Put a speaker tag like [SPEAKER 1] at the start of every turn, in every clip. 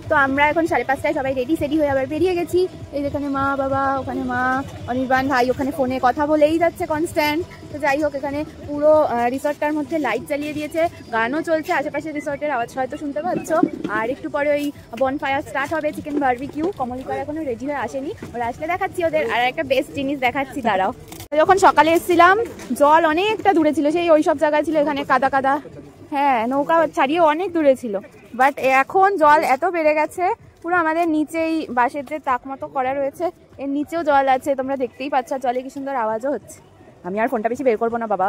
[SPEAKER 1] তো আমরা এখন 5:30টায় সবাই রেডি সেডি হয়ে আবার বেরিয়ে গেছি। এই যেখানে মা বাবা, ওখানে মা, অনির্বাণ ভাই ওখানে ফোনে কথা বলেই যাচ্ছে কনস্ট্যান্ট। তো যাই হোক, এখানে পুরো রিসর্টটার মধ্যে লাইট জ্বালিয়ে দিয়েছে, গানও চলছে, আশেপাশে রিসর্টের আওয়াজ হয়তো শুনতে পাচ্ছ। আর একটু পরে ওই বনফায়ার স্টার্ট হবে, চিকেন বারবিকিউ। কমলিকার এখনো রেডি হয়ে আসেনি, ওরা আসলে দেখাচ্ছি ওদের। আর একটা বেস্ট জিনিস দেখাচ্ছি, দাঁড়াও। যখন সকালে এসেছিলাম জল অনেকটা দূরে ছিল, সেই ওই সব জায়গায় ছিল, এখানে কাদা কাদা, হ্যাঁ নৌকা ছাড়িয়ে অনেক দূরে ছিল। বাট এখন জল এত বেড়ে গেছে, পুরো আমাদের নিচেই বাঁশের যে তাক মতো করা রয়েছে এর নিচেও জল আছে, তোমরা দেখতেই পাচ্ছ। জলে কি সুন্দর আওয়াজও হচ্ছে। আমি আর ফোনটা বেশি বের করবো না বাবা,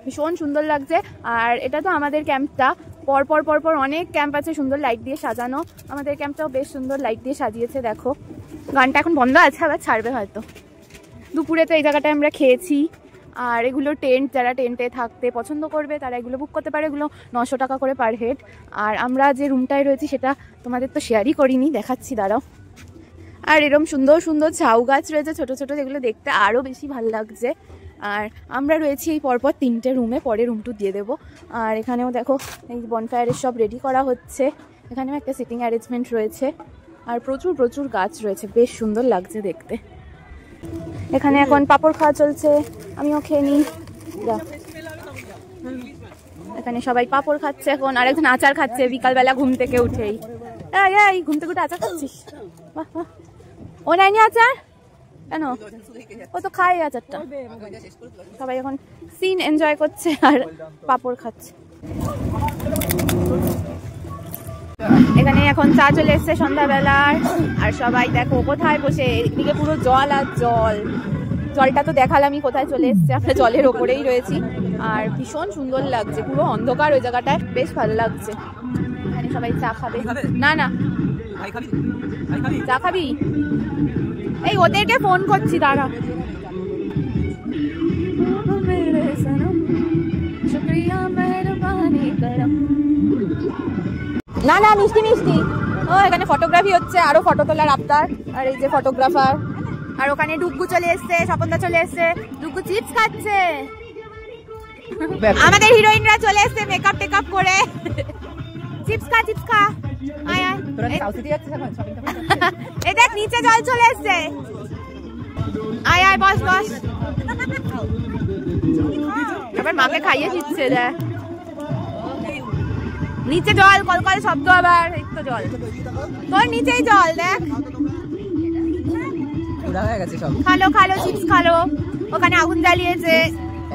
[SPEAKER 1] ভীষণ সুন্দর লাগছে। আর এটা তো আমাদের ক্যাম্পটা, পরপর পরপর অনেক ক্যাম্প আছে সুন্দর লাইট দিয়ে সাজানো। আমাদের ক্যাম্পটাও বেশ সুন্দর লাইট দিয়ে সাজিয়েছে। দেখো, গানটা এখন বন্ধ আছে, আবার ছাড়বে হয়তো। দুপুরে তো এই জায়গাটায় আমরা খেয়েছি। আর এগুলো টেন্ট, যারা টেন্টে থাকতে পছন্দ করবে তারা এগুলো বুক করতে পারে। এগুলো 900 টাকা করে পার হেড। আর আমরা যে রুমটায় রয়েছি সেটা তোমাদের তো শেয়ারই করিনি, দেখাচ্ছি দাঁড়াও। আর এরকম সুন্দর সুন্দর ঝাউ গাছ রয়েছে ছোট ছোট, যেগুলো দেখতে আরও বেশি ভালো লাগছে। আর আমরা রয়েছি এই পরপর 3টে রুমে, পরে রুমটু দিয়ে দেবো। আর এখানেও দেখো এই বনফায়ারের সব রেডি করা হচ্ছে। এখানেও একটা সিটিং অ্যারেঞ্জমেন্ট রয়েছে। আর প্রচুর প্রচুর গাছ রয়েছে, বেশ সুন্দর লাগছে দেখতে। এখানে এখন পাপড় খাওয়া চলছে, আমিও খেয়ে নিই। এখানে সবাই পাপড় খাচ্ছে এখন, আর একজন আচার খাচ্ছে বিকালবেলা ঘুম থেকে উঠেই। এই ঘুম থেকে উঠে আচার খাচ্ছিস? বাহ বাহ। ও নেয়নি আচার কেন? ও তো খায় আচারটা। সবাই এখন সিন এনজয় করছে আর পাপড় খাচ্ছে। এখানে এখন চা চলে এসছে সন্ধ্যাবেলার। আর সবাই দেখো কোথায় বসে, এদিকে পুরো জল আর জল। জলটা তো দেখালামই কোথায় চলে এসছে, আমরা জলের ওপরেই রয়েছি। আর ভীষণ সুন্দর লাগছে, পুরো অন্ধকার ওই জায়গাটায়, বেশ ভালো লাগছে। এখানে সবাই চা খাবে। না না, চা খাবি? এই ওদেরকে ফোন করছি, দাঁড়া। না না, মিষ্টি মিষ্টি। ও এখানে ফটোগ্রাফি হচ্ছে, আরো ফটো তোলার আবদার। আর এই যে ফটোগ্রাফার। আর ওখানে ডুগু চলে এসছে, স্বপনদা চলে এসছে। ডুগু চিপস খাচ্ছে। আমাদের হিরোইনরা চলে এসছে মেকআপ টেকআপ করে। চিপস খা, চিপস খা। আয় আয়। এই দেখ নিচে জল চলে এসছে। আয় আয়, বস বস। আবার মাকে খাইয়ে দিচ্ছে। দেখ নিচে জল, কলকল শব্দ, আবার এই তো জল, তোর নিচেই জল। দেখ খালো খালো, চিপস খালো। ওখানে আগুন জ্বালিয়েছে,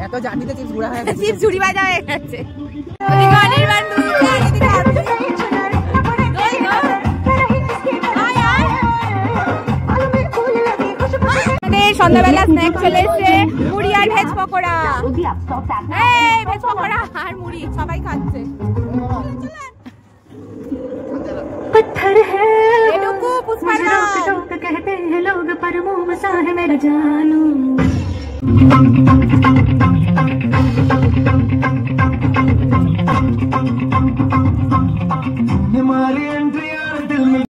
[SPEAKER 1] এত জার্নিতে চিপস গুঁড়া হয়ে গেছে, চিপস ঝুড়ি বাজা হয়ে গেছে। সন্ধ্যাবেলা স্ন্যাক চলে এসছে, মুড়ি আর ভেজ পকোড়া। এই ভেজ পকোড়া আর মুড়ি সবাই খাচ্ছে। पत्थर है कहते हैं लोग, पर मुंह में सा है मेरा जानू।